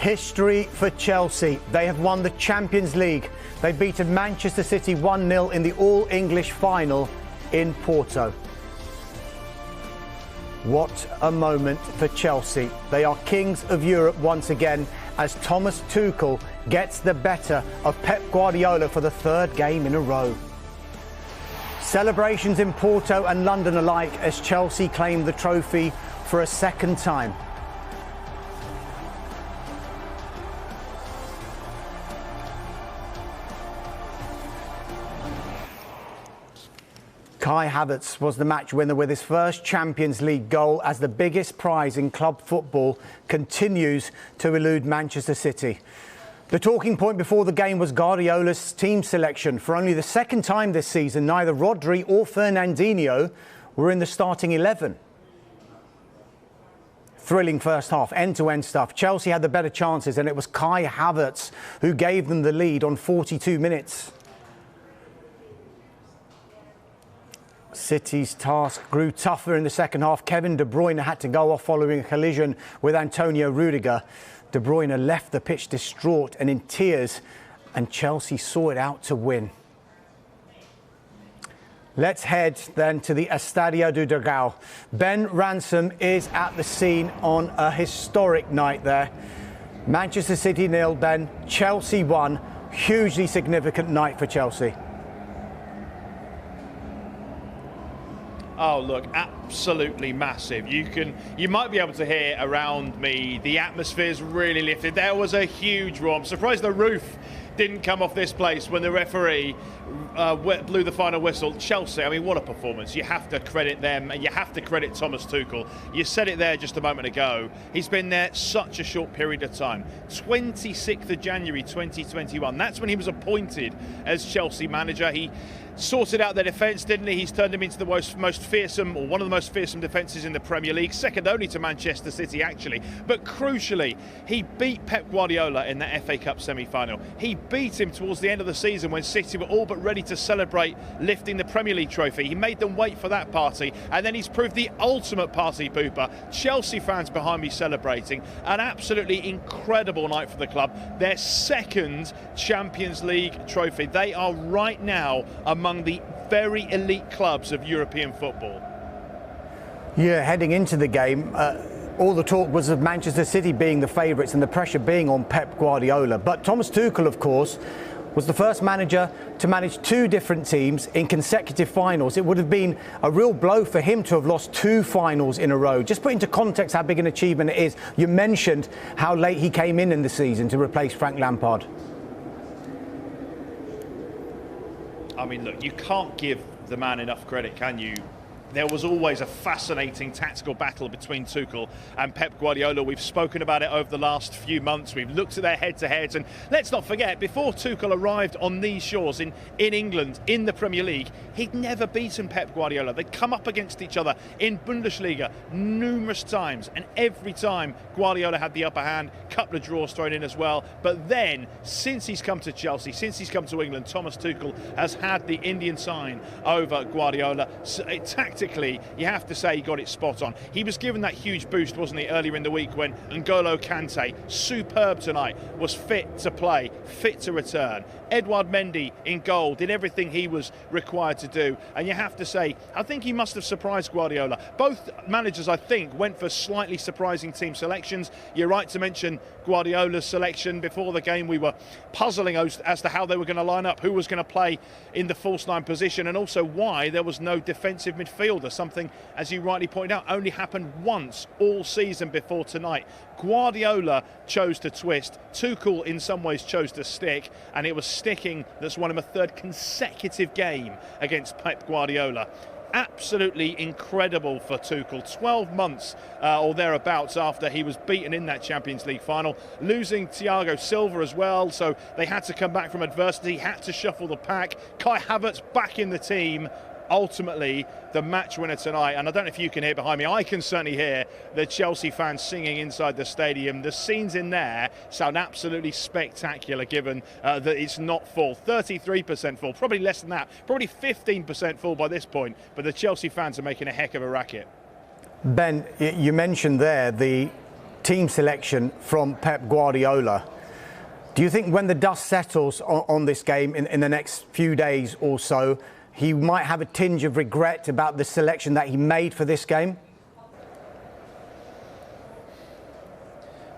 History for Chelsea. They have won the Champions League. They beaten Manchester City 1-0 in the All-English final in Porto. What a moment for Chelsea. They are kings of Europe once again as Thomas Tuchel gets the better of Pep Guardiola for the third game in a row. Celebrations in Porto and London alike as Chelsea claim the trophy for a second time. Kai Havertz was the match winner with his first Champions League goal as the biggest prize in club football continues to elude Manchester City. The talking point before the game was Guardiola's team selection. For only the second time this season, neither Rodri or Fernandinho were in the starting 11. Thrilling first half, end-to-end stuff. Chelsea had the better chances and it was Kai Havertz who gave them the lead on 42 minutes. City's task grew tougher in the second half. Kevin De Bruyne had to go off following a collision with Antonio Rudiger. De Bruyne left the pitch distraught and in tears, and Chelsea saw it out to win. Let's head then to the Estadio do Dragão. Ben Ransom is at the scene on a historic night there. Manchester City 0, Ben. Chelsea 1. Hugely significant night for Chelsea. Oh, look, absolutely massive. You might be able to hear around me, the atmosphere's really lifted. There was a huge roar. I'm surprised the roof didn't come off this place when the referee blew the final whistle. Chelsea, I mean, what a performance. You have to credit them and you have to credit Thomas Tuchel. You said it there just a moment ago. He's been there such a short period of time. 26th of January 2021. That's when he was appointed as Chelsea manager. He sorted out their defence, didn't he? He's turned them into the most fearsome, or one of the most fearsome defences in the Premier League, second only to Manchester City actually. But crucially, he beat Pep Guardiola in the FA Cup semi-final. He beat him towards the end of the season when City were all but ready to celebrate lifting the Premier League trophy. He made them wait for that party, and then he's proved the ultimate party pooper. Chelsea fans behind me celebrating. An absolutely incredible night for the club. Their second Champions League trophy. They are right now among the very elite clubs of European football. Yeah, heading into the game, all the talk was of Manchester City being the favourites and the pressure being on Pep Guardiola. But Thomas Tuchel, of course, was the first manager to manage two different teams in consecutive finals. It would have been a real blow for him to have lost two finals in a row. Just put into context how big an achievement it is. You mentioned how late he came in the season to replace Frank Lampard. I mean, look, you can't give the man enough credit, can you? There was always a fascinating tactical battle between Tuchel and Pep Guardiola. We've spoken about it over the last few months. We've looked at their head-to-heads. And let's not forget, before Tuchel arrived on these shores in England, in the Premier League, he'd never beaten Pep Guardiola. They'd come up against each other in Bundesliga numerous times. And every time Guardiola had the upper hand, a couple of draws thrown in as well. But then, since he's come to Chelsea, since he's come to England, Thomas Tuchel has had the Indian sign over Guardiola. So, tactically, you have to say he got it spot on. He was given that huge boost, wasn't he, earlier in the week when N'Golo Kante, superb tonight, was fit to play, fit to return. Edouard Mendy in goal, did everything he was required to do. And you have to say, I think he must have surprised Guardiola. Both managers, I think, went for slightly surprising team selections. You're right to mention Guardiola's selection. Before the game, we were puzzling as to how they were going to line up, who was going to play in the false nine position, and also why there was no defensive midfielder. Something, as you rightly pointed out, only happened once all season before tonight. Guardiola chose to twist. Tuchel, in some ways, chose to stick, and it was sticking that's won him a third consecutive game against Pep Guardiola. Absolutely incredible for Tuchel. 12 months or thereabouts after he was beaten in that Champions League final, losing Thiago Silva as well, so they had to come back from adversity, had to shuffle the pack. Kai Havertz back in the team. Ultimately, the match winner tonight, and I don't know if you can hear behind me, I can certainly hear the Chelsea fans singing inside the stadium. The scenes in there sound absolutely spectacular given that it's not full. 33% full, probably less than that, probably 15% full by this point, but the Chelsea fans are making a heck of a racket. Ben, you mentioned there the team selection from Pep Guardiola. Do you think when the dust settles on this game in the next few days or so, he might have a tinge of regret about the selection that he made for this game?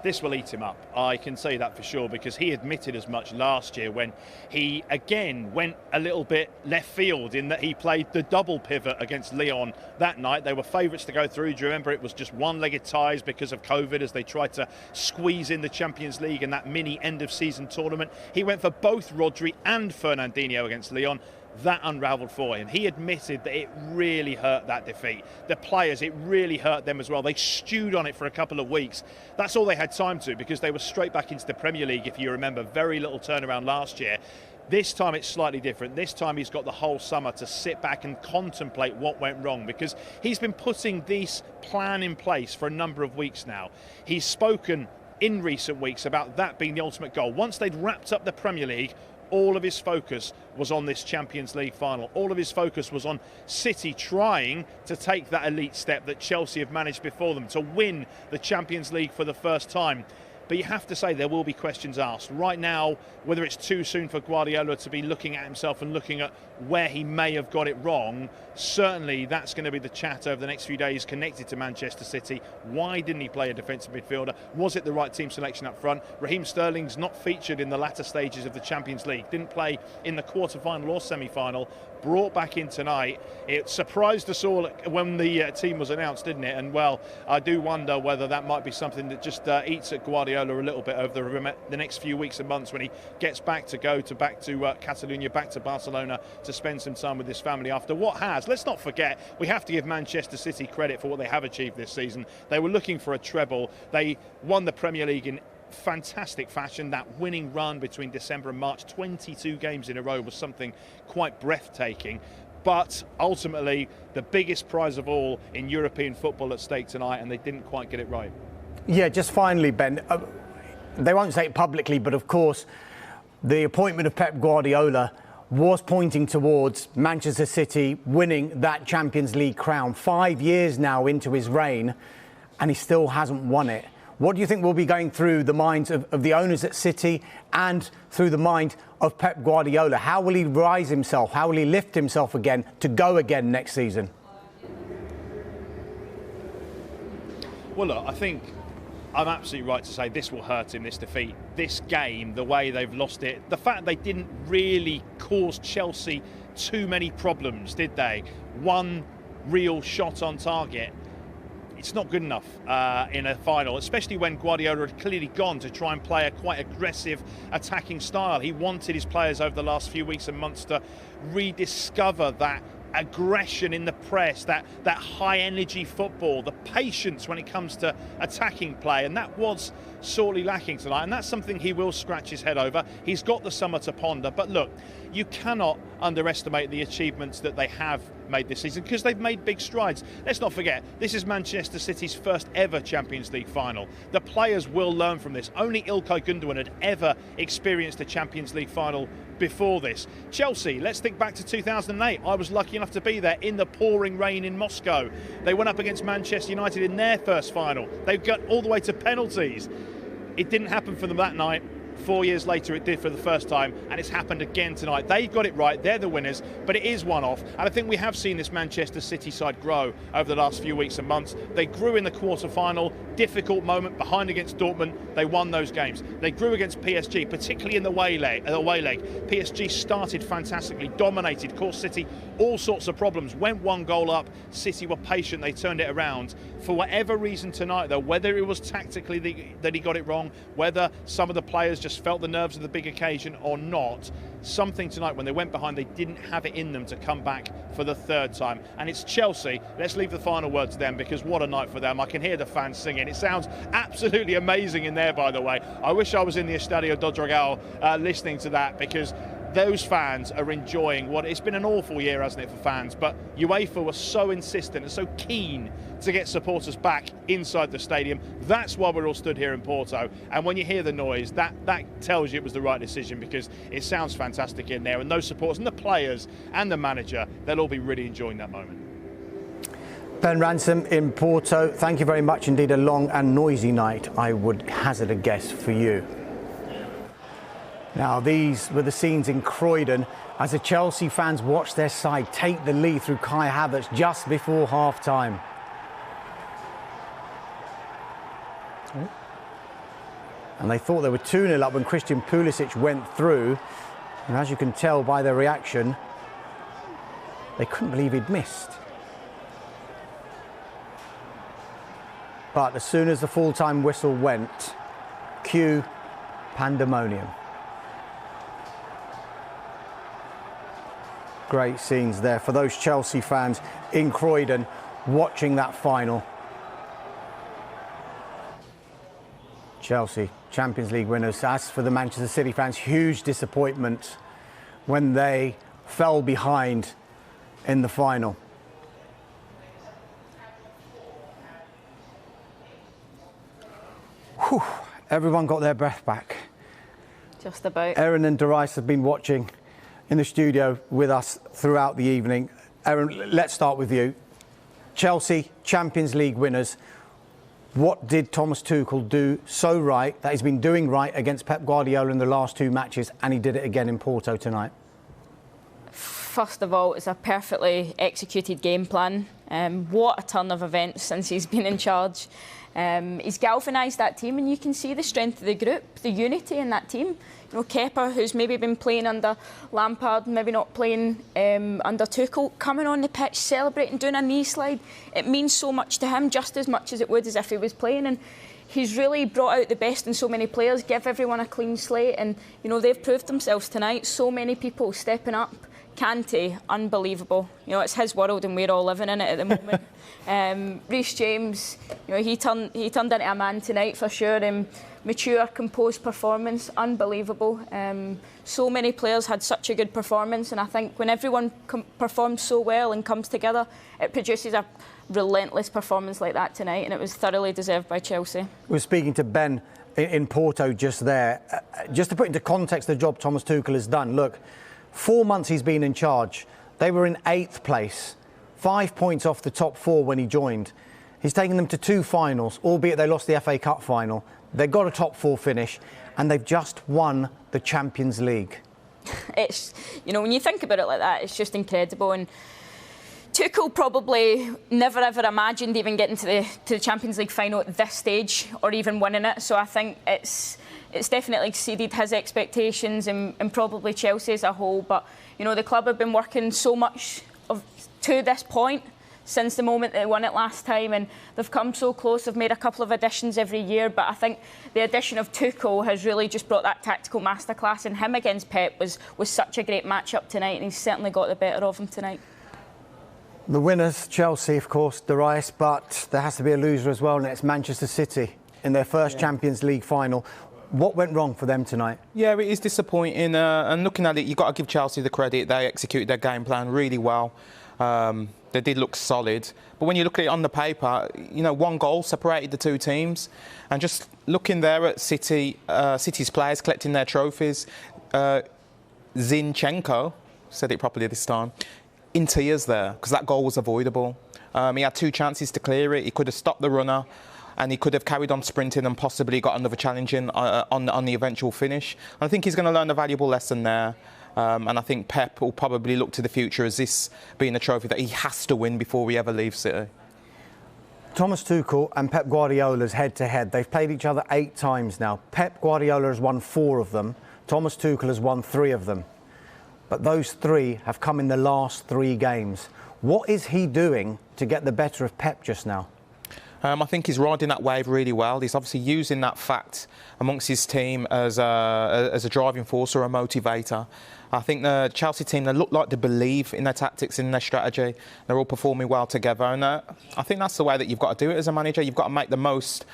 This will eat him up. I can say that for sure, because he admitted as much last year when he again went a little bit left field in that he played the double pivot against Lyon that night. They were favourites to go through. Do you remember it was just one-legged ties because of COVID as they tried to squeeze in the Champions League and that mini end-of-season tournament? He went for both Rodri and Fernandinho against Lyon. That unravelled for him. He admitted that it really hurt that defeat. The players, it really hurt them as well. They stewed on it for a couple of weeks. That's all they had time to, because they were straight back into the Premier League, if you remember. Very little turnaround last year. This time it's slightly different. This time he's got the whole summer to sit back and contemplate what went wrong, because he's been putting this plan in place for a number of weeks now. He's spoken in recent weeks about that being the ultimate goal. Once they'd wrapped up the Premier League, all of his focus was on this Champions League final. All of his focus was on City trying to take that elite step that Chelsea have managed before them, to win the Champions League for the first time. But you have to say there will be questions asked. Right now, whether it's too soon for Guardiola to be looking at himself and looking at where he may have got it wrong, certainly that's going to be the chat over the next few days connected to Manchester City. Why didn't he play a defensive midfielder? Was it the right team selection up front? Raheem Sterling's not featured in the latter stages of the Champions League. Didn't play in the quarter-final or semi-final. Brought back in tonight. It surprised us all when the team was announced, didn't it? And well, I do wonder whether that might be something that just eats at Guardiola a little bit over the next few weeks and months when he gets back to Catalonia, back to Barcelona to spend some time with his family after what has. Let's not forget, we have to give Manchester City credit for what they have achieved this season. They were looking for a treble. They won the Premier League in fantastic fashion. That winning run between December and March, 22 games in a row, was something quite breathtaking. But ultimately, the biggest prize of all in European football at stake tonight, and they didn't quite get it right. Yeah, just finally, Ben, they won't say it publicly, but of course, the appointment of Pep Guardiola was pointing towards Manchester City winning that Champions League crown. 5 years now into his reign, and he still hasn't won it. What do you think will be going through the minds of the owners at City and through the mind of Pep Guardiola? How will he rise himself? How will he lift himself again to go again next season? Well, look, I think I'm absolutely right to say this will hurt him, this defeat. This game, the way they've lost it, the fact they didn't really cause Chelsea too many problems, did they? One real shot on target. It's not good enough in a final, especially when Guardiola had clearly gone to try and play a quite aggressive attacking style. He wanted his players over the last few weeks and months to rediscover that aggression in the press, that high energy football, the patience when it comes to attacking play, and that was sorely lacking tonight, and that's something he will scratch his head over. He's got the summer to ponder, but look, you cannot underestimate the achievements that they have made this season, because they've made big strides. Let's not forget, this is Manchester City's first ever Champions League final. The players will learn from this. Only Ilkay Gundogan had ever experienced a Champions League final before this. Chelsea, let's think back to 2008. I was lucky enough to be there in the pouring rain in Moscow. They went up against Manchester United in their first final. They got all the way to penalties. It didn't happen for them that night. 4 years later it did for the first time, and it's happened again tonight. They've got it right, they're the winners, but it is one-off, and I think we have seen this Manchester City side grow over the last few weeks and months. They grew in the quarter-final, difficult moment behind against Dortmund, they won those games. They grew against PSG, particularly in the away leg. PSG started fantastically, dominated, caused City all sorts of problems, went one goal up, City were patient, they turned it around. For whatever reason tonight though, whether it was tactically that he got it wrong, whether some of the players just felt the nerves of the big occasion or not, something tonight when they went behind, they didn't have it in them to come back for the third time. And it's Chelsea. Let's leave the final word to them, because what a night for them. I can hear the fans singing. It sounds absolutely amazing in there, by the way. I wish I was in the Estadio do Dragão listening to that, because those fans are enjoying what it's been an awful year, hasn't it, for fans, but UEFA was so insistent and so keen to get supporters back inside the stadium. That's why we're all stood here in Porto, and when you hear the noise, that tells you it was the right decision, because it sounds fantastic in there, and those supporters and the players and the manager, they'll all be really enjoying that moment. Ben Ransom in Porto, thank you very much indeed. A long and noisy night, I would hazard a guess, for you. Now, these were the scenes in Croydon as the Chelsea fans watched their side take the lead through Kai Havertz just before half-time. And they thought they were 2-0 up when Christian Pulisic went through. And as you can tell by their reaction, they couldn't believe he'd missed. But as soon as the full-time whistle went, cue pandemonium. Great scenes there for those Chelsea fans in Croydon watching that final. Chelsea, Champions League winners. As for the Manchester City fans, huge disappointment when they fell behind in the final. Whew, everyone got their breath back. Just about. Erin and Darius have been watching in the studio with us throughout the evening. Erin, let's start with you. Chelsea, Champions League winners. What did Thomas Tuchel do so right that he's been doing right against Pep Guardiola in the last two matches, and he did it again in Porto tonight? First of all, it's a perfectly executed game plan. What a turn of events since he's been in charge. He's galvanised that team, and you can see the strength of the group, the unity in that team. You know, Kepa, who's maybe been playing under Lampard, maybe not playing under Tuchel, coming on the pitch, celebrating, doing a knee slide. It means so much to him, just as much as it would as if he was playing. And he's really brought out the best in so many players, give everyone a clean slate. And, you know, they've proved themselves tonight. So many people stepping up. Kante, unbelievable. You know, it's his world and we're all living in it at the moment. Reece James, you know, he turned into a man tonight for sure. Mature, composed performance, unbelievable. So many players had such a good performance, and I think when everyone performs so well and comes together, it produces a relentless performance like that tonight, and it was thoroughly deserved by Chelsea. We were speaking to Ben in Porto just there. Just to put into context the job Thomas Tuchel has done, look, 4 months he's been in charge. They were in 8th place, 5 points off the top 4 when he joined. He's taken them to 2 finals, albeit they lost the FA Cup final. They got a top 4 finish, and they've just won the Champions League. It's, you know, when you think about it like that, it's just incredible. And Tuchel probably never ever imagined even getting to the Champions League final at this stage, or even winning it. So I think it's definitely exceeded his expectations and probably Chelsea as a whole. But, you know, the club have been working so much to this point since the moment they won it last time, and they've come so close. They've made a couple of additions every year, but I think the addition of Tuchel has really just brought that tactical masterclass, and him against Pep was such a great match-up tonight, and he's certainly got the better of him tonight. The winners, Chelsea, of course, Darius, but there has to be a loser as well, and it's Manchester City in their first Champions League final. What went wrong for them tonight? Yeah, it is disappointing. And looking at it, you've got to give Chelsea the credit. They executed their game plan really well. They did look solid. But when you look at it on the paper, you know, 1 goal separated the 2 teams. And just looking there at City's players collecting their trophies, Zinchenko, said it properly this time, in tears there, because that goal was avoidable. He had 2 chances to clear it. He could have stopped the runner, and he could have carried on sprinting and possibly got another challenge in on the eventual finish. And I think he's going to learn a valuable lesson there. And I think Pep will probably look to the future as this being a trophy that he has to win before he ever leaves City. Thomas Tuchel and Pep Guardiola's head-to-head. They've played each other 8 times now. Pep Guardiola has won 4 of them. Thomas Tuchel has won 3 of them. But those 3 have come in the last 3 games. What is he doing to get the better of Pep just now? I think he's riding that wave really well. He's obviously using that fact amongst his team as a driving force or a motivator. I think the Chelsea team, they look like they believe in their tactics, in their strategy. They're all performing well together. And I think that's the way that you've got to do it as a manager. You've got to make the most,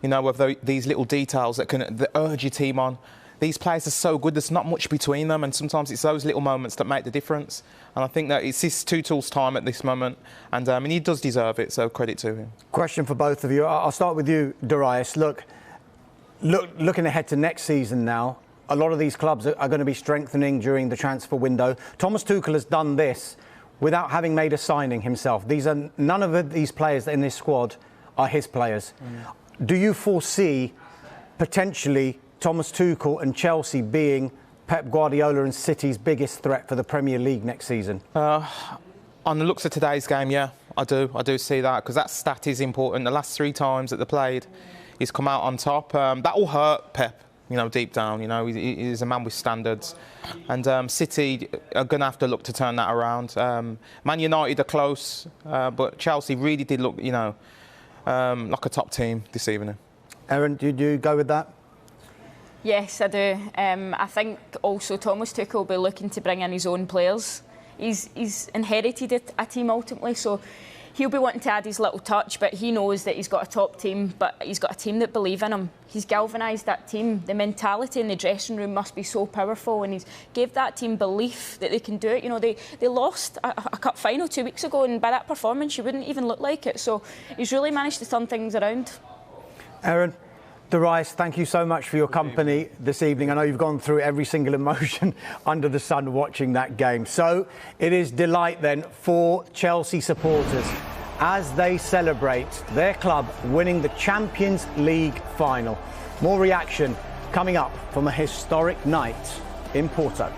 you know, of these little details that urge your team on. These players are so good, there's not much between them, and sometimes it's those little moments that make the difference. And I think that it's his Tuchel's time at this moment, and he does deserve it, so credit to him. Question for both of you. I'll start with you, Darius. Looking ahead to next season now, a lot of these clubs are going to be strengthening during the transfer window. Thomas Tuchel has done this without having made a signing himself. None of these players in this squad are his players. Do you foresee potentially Thomas Tuchel and Chelsea being Pep Guardiola and City's biggest threat for the Premier League next season? On the looks of today's game, yeah, I do see that, because that stat is important. The last 3 times that they played, he's come out on top. That will hurt Pep, you know, deep down. You know, he's a man with standards, and City are going to have to look to turn that around. Man United are close, but Chelsea really did look, you know, like a top team this evening. Erin, did you go with that? Yes, I do. I think also Thomas Tuchel will be looking to bring in his own players. He's inherited a team ultimately, so he'll be wanting to add his little touch, but he knows that he's got a top team, but he's got a team that believe in him. He's galvanised that team. The mentality in the dressing room must be so powerful, and he's gave that team belief that they can do it. You know, they lost a cup final 2 weeks ago, and by that performance, you wouldn't even look like it. So he's really managed to turn things around. Erin, Darius, thank you so much for your company this evening. I know you've gone through every single emotion under the sun watching that game. So it is delight then for Chelsea supporters as they celebrate their club winning the Champions League final. More reaction coming up from a historic night in Porto.